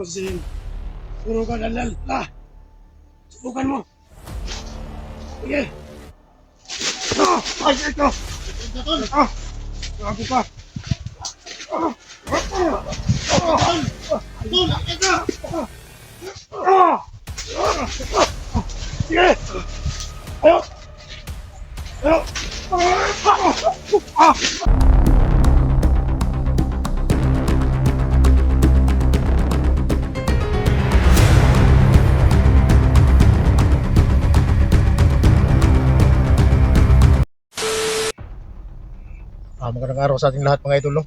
Sin, surugan alal. Subukan mo. Sige. Ay, ito. Grabe ka. Sige. Ayo. Ayo. Magandang araw sa ating lahat mga idol, no?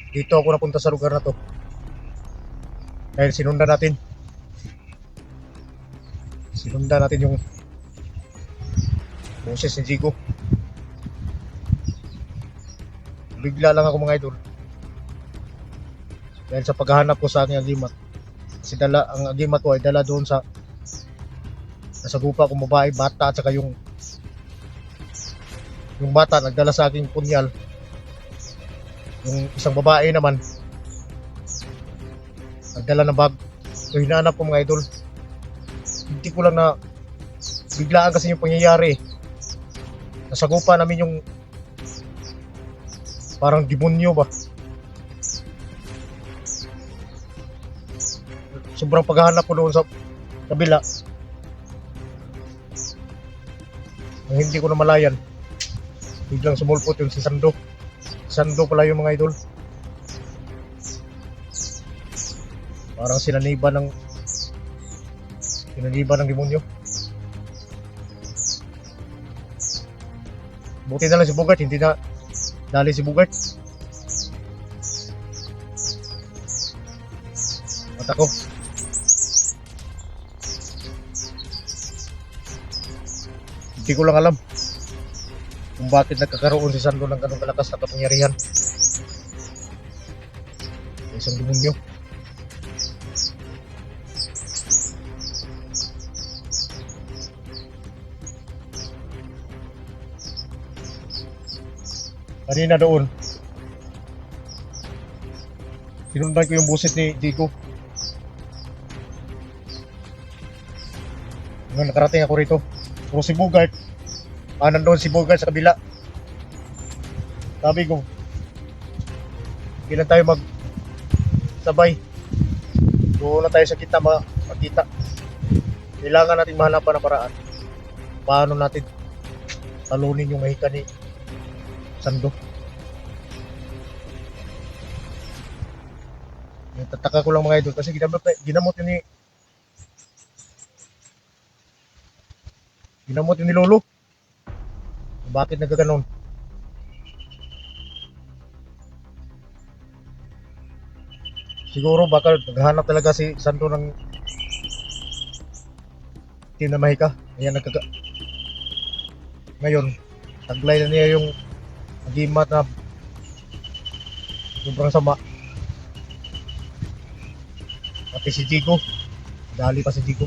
Dito ako napunta sa lugar na to dahil sinundan natin yung boses ni Jigo. Bigla lang ako mga idol dahil sa paghahanap ko sa aking agimat, kasi ang agimat ko ay dala doon sa nasagupa kong babae, bata, at saka yung bata nagdala sa aking punyal. Yung isang babae naman nagdala ng bag. So hinahanap ko mga idol. Hindi ko lang na biglaan kasi yung pangyayari. Nasagupa namin yung parang demonyo ba. Sobrang paghahanap ko doon sa kabila, hindi ko na malayan. Biglang sumulpot yung si Sando. Sando pala yung mga idol. Parang sinaniba ng demonyo. Buti na lang si Bogart, hindi na dali si Bogart. At ako, hindi ko lang alam kung bakit nagkakaroon si Sando ng ganong kalakas na kapangyarihan. Isang demonyo. Kanina doon, sinundan ko yung boses ni Jigo. Nung nakarating ako rito, puro si Bogart. Nandun si Bogart sa kabila. Sabi ko, kailan tayo magsabay? Doon na tayo sa kita makita. Kailangan natin mahanapan ng paraan. Paano natin talunin yung mahika ni Sando. Tataka ko lang mga idol kasi ginamot yun ni Lolo. Bakit nagkaganon? Siguro baka naghahanap talaga si Sando ng team na mahika. Ngayon, taglay na niya yung agimat na sobrang sama. Pati si Jigo, dali pa si Jigo.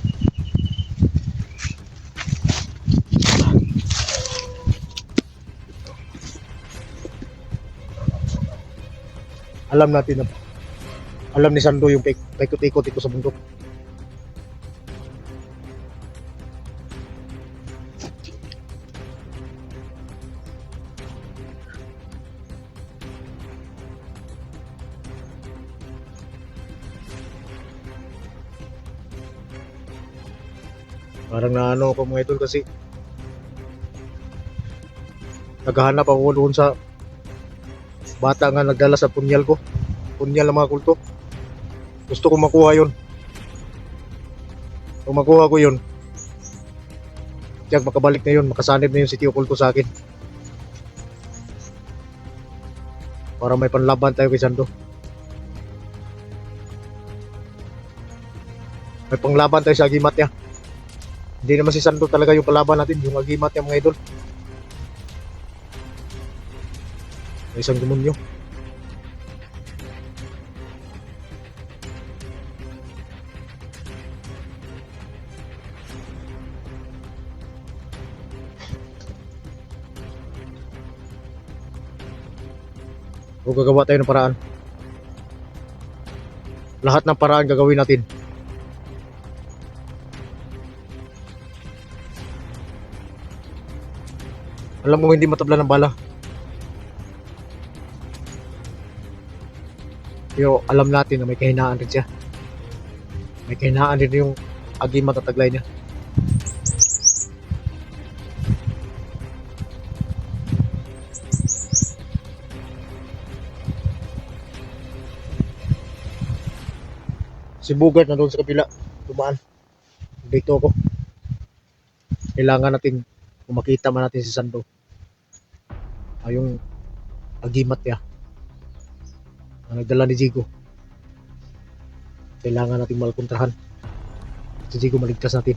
Alam ni Sando yung paikot-ikot ito sa bundok. Parang naano ako mga idol kasi naghahanap ako doon sa bata nga nagdala sa punyal ko. Punyal ng mga kulto. Gusto ko makuha yun. Kung makuha ko yun, tiyak makabalik na yun, makasanib na yun si Tio Kulto sa akin. Para may panlaban tayo kay Sando. May panglaban tayo sa agimat niya. Hindi naman si Sando talaga yung palaban natin, yung agimat niya mga idol. May isang demonyo. O gagawa tayo ng paraan. Lahat ng paraan gagawin natin. Alam mo hindi matabla ng bala. Pero alam natin na may kahinaan din siya. May kahinaan din yung agimat at taglay niya. Si Bugart na doon sa kabila. Tumaan. Dito ako. Kailangan natin, kung makita man natin si Sando, ay yung agimat niya na nagdala ni Jigo. Kailangan natin malkontrahan. Si Jigo maligtas natin.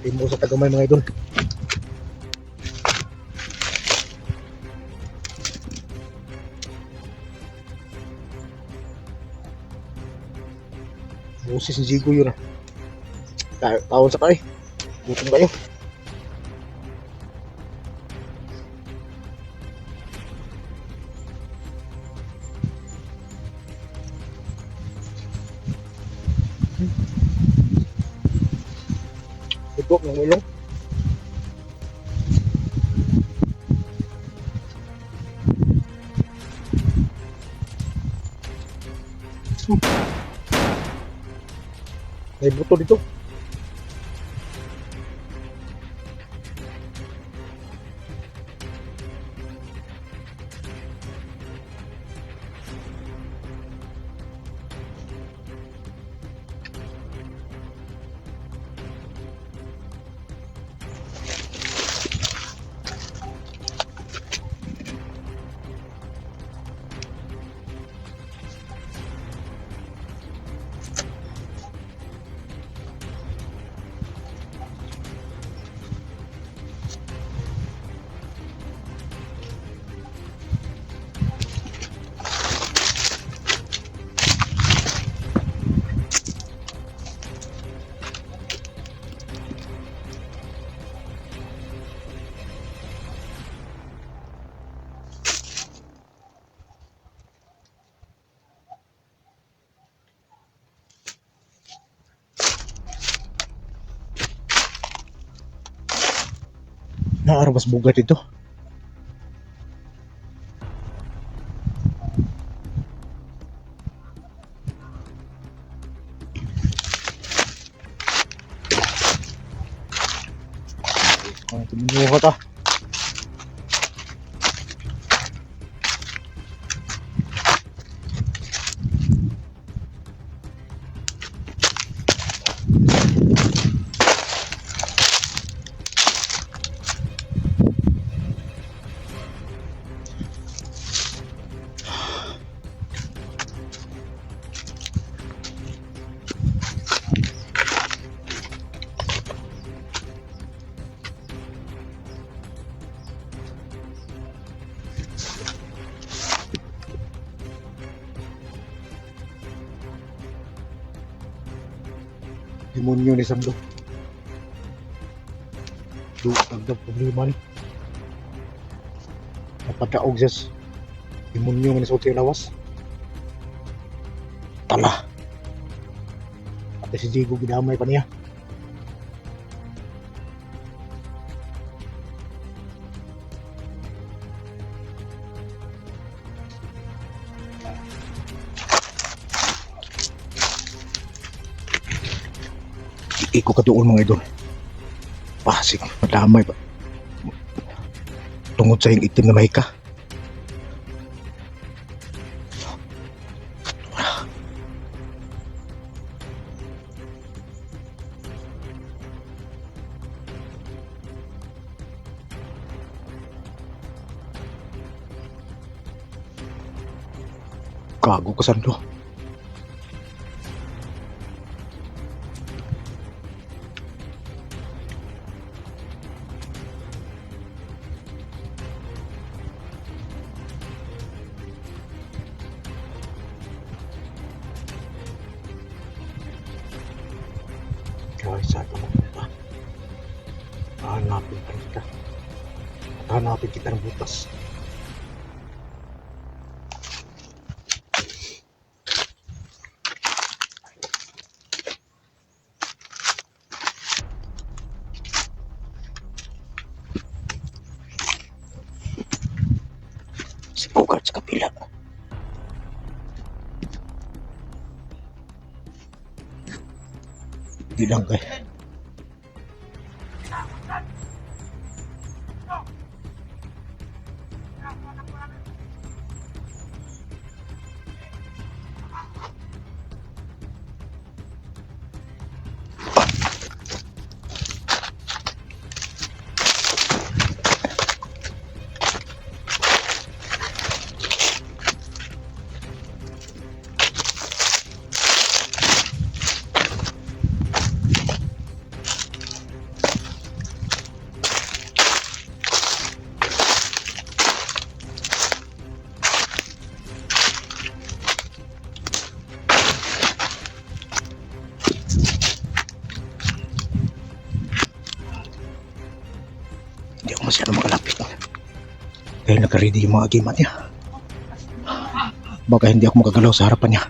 Timo sa tagamay mga idol. Boses si Jigo yun ah. Tawon sa kay. Gutom kayo. Tutok ng ilong. May buto dito. Naarabas bugat ito. Tumuha ta. Demonyo ni Sando. Dagdag problema ni. Napadaog siya. Demonyo nga nasuot yung lawas. Tala. At si Jigo ginamay pa niya. Iko ka doon mga idol. Pasig, madamay pa. Tungod sa yung itim na mahika. Gago ka, Sando. Kahit saan ka mapunta, hahanapin pa rin kita. At hanapin kita ng butas. Si Bogart sa kapila. Hindi lang kay. Hindi ako masyado makalapit. Dahil nakaready yung mga gimat niya. Baka hindi ako magagalaw sa harapan niya.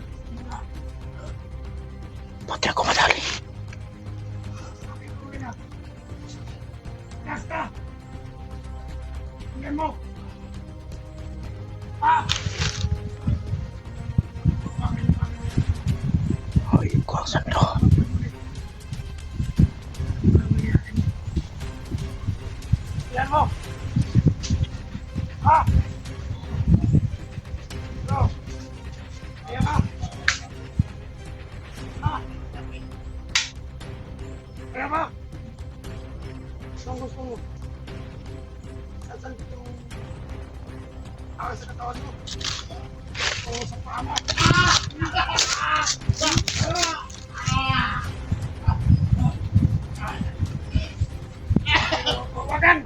Pati ako madali. Ayun ko ang Sando. Yan mo! Ha! Go! Ayan ka! Ha! Ayan ka! Anong gusto mo? Saan itong para sa katawan mo? O sa paa mo? Huwagan!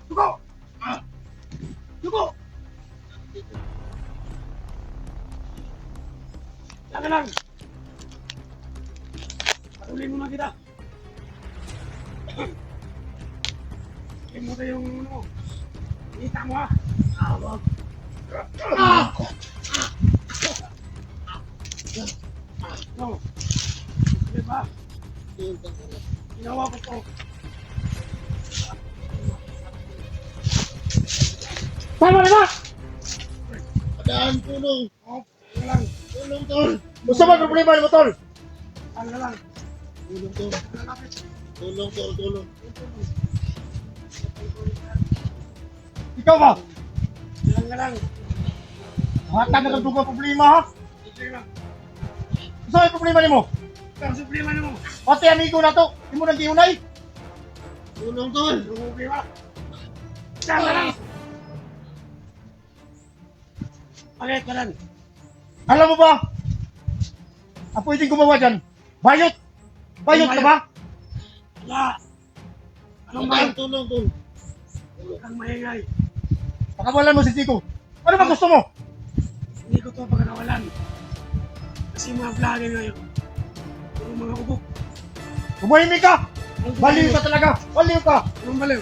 Dugo! Dugo! Lang lang! Patuloy mo na kita. Tingin mo yung ano. Kita mo ha. Awag. No. Sige ba? Ginawa ko to. Tama na ba? Adaan, tulong. Oh, ano lang. Tulong, tol. Gusto ba problema mo, tol? Ano lang. Tulong, tol. Lalapit. Tulong, tol, tulong. Ikaw ba? Lang na lang. Hata na kang duga problema ha? Problema. Gusto yung problema ni mo? Ikaw ang problema ni mo. Pati amigo na to. Hindi mo nang diunay. Tulong, tol. Problema. Lang na lang. Bakit ka lang? Alam mo ba? Ang pwedeng gumawa dyan? Bayot! Bayot ka ba? Wala. Anong bayot? Tulong, tol. Ang maingay. Pakawalan mo si Chico. Ano ba gusto mo? Hindi ko to pagkakawalan. Kasi mga vlogger ngayon. Puro mga ubok. Tumahimik ka! Baliw ka talaga! Baliw ka! Anong baliw?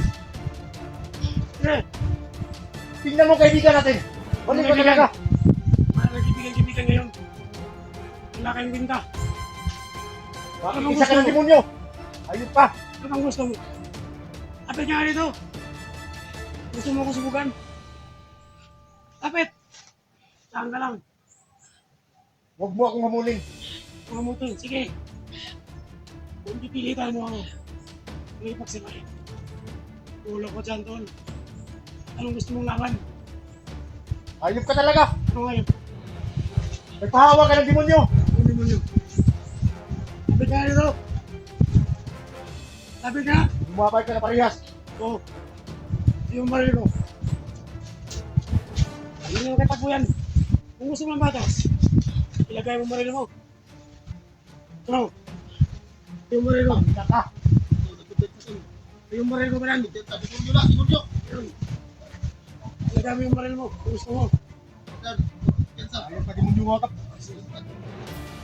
Eh, Tingnan mo kaibigan natin! Baliw ka talaga! para nagkibigan-kibigan ngayon. Wala kayong binta. Bakit Anong isa ka gusto ng mo? demonyo? Ayun pa! Ano bang gusto mo? Kapit nga rito. Gusto mo ko subukan? Lapit! Saan ka lang? Huwag mo akong hamulin. Mamutin, sige. Kung pipilitan mo ako, may pagsimahin. Ulo ko dyan, Tol. Anong gusto mong laban? Ayop ka talaga! Ano ngayon? Nagpahawa ka ng demonyo! Anong demonyo? Lapit ka dito! Lapit ka! Bumabay ka na parehas! Oo. Yung maril ko. Hindi mo kay Pagbuyan. Kung gusto mo ng batas, ilagay mo maril mo. Ano? Yung maril ko. Ka. Yung maril ko ba yan? Yun. Ilagay mo yung maril mo. Kung gusto mo. Ayun, pati mo yung wakap.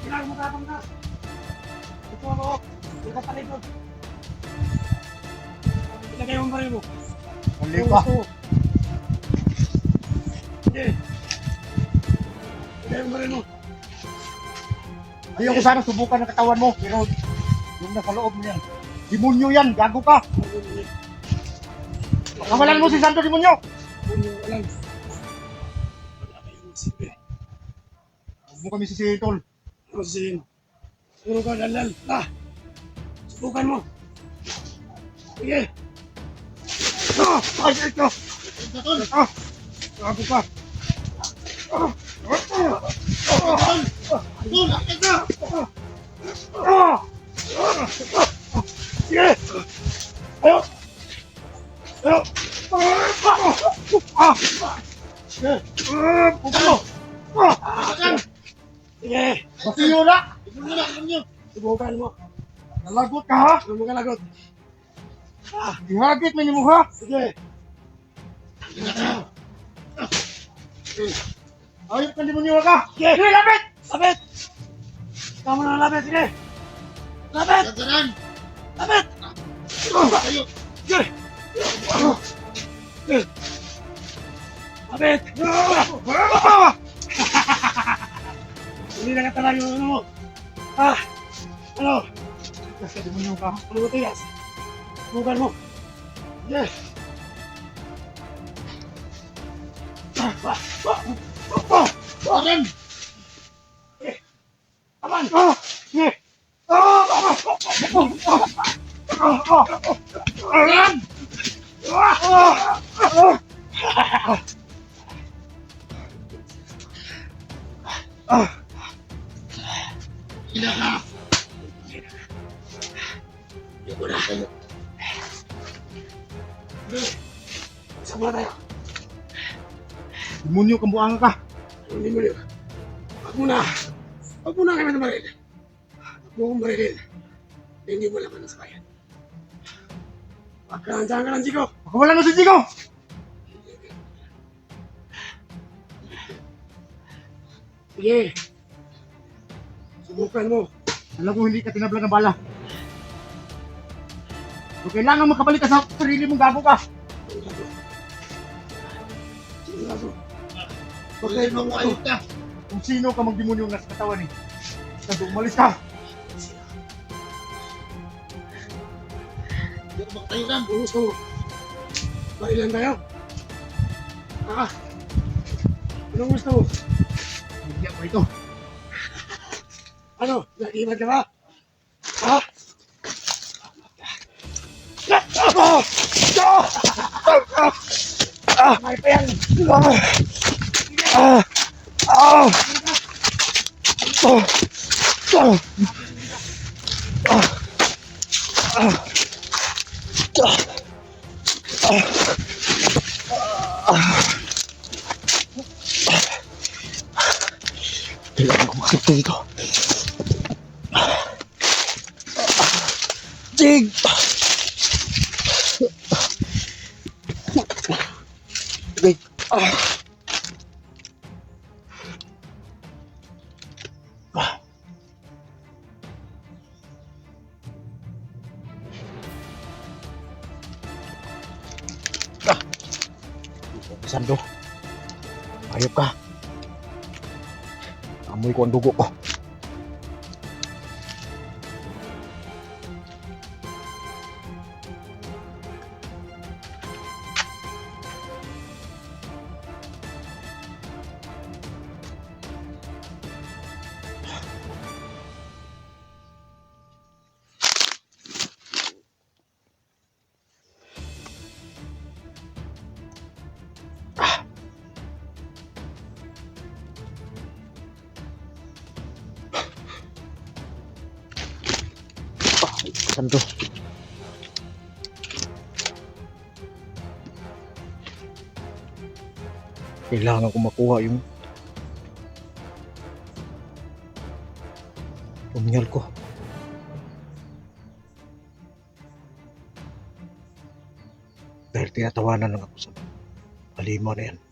Kailangan mo tapang ka. Ito ako. Ito ka palikod. Ilagay mo yung maril mo. Mali pa. Sige. Ilagay mo yung maril mo. Ayoko sana subukan ang katawan mo, pero yung nasa loob mo yan. Demonyo yan, gago ka! Pakawalan mo si Santo Demonyo! Demonyo, walang. Wala kayong magsipi. Huwag mo kami sisihin, Tol. Ano sisihin? Puro ka, dalal. Subukan mo. Sige. Ay, ito! Gago ka! Sige! Ayaw! Ayaw! Sige! Sige! Masiyo na! Subukan mo. Nalagot ka ha? Ano mo kalagot? Ihagit mo niyo mo ha? Sige! Ayop ka demonyo ka! Sige! Sige! Lapit! Lapit! Kamu na lapit! Sige! Lapit! Lapit! Sige! Lapit! Hindi na katalang yung ano mo! Ano? Tigas ka demonyo ka! Ano mo tigas? Subukan mo! Sige! Aman! Aman! Sige! Gila ka! Yoko na! Sama na tayo! Demonyo, kambuangan ka! Anong demonyo? Wag mo na kami na maril. Wag mo akong marilin. Hindi mo laman sa bayan. Pagkahansahan ka ng Chico. Pagkawalan mo si Chico! Sige. Subukan mo. Alam ko hindi ka tinabla ng bala. So, kailangan makabalik ka sa sarili mong gago ka. Sino gago? Bakit mo ayot ka? Kung sino ka magdemonyo ng nasa katawan eh. Kasi umalis ka. Tayo na. Kung gusto mo. Bailan tayo. Anong gusto mo? Hindi ako ito. Ano? Nag-iwan ka ba? May pa yan. Kailangan ko makita dito. Dig! Dig! Sando, ayop ka. Amoy ko ang dugo ko. Sando. Kailangan ko makuha yung punyal ko. Dahil tinatawanan lang ako sa halimaw na yan.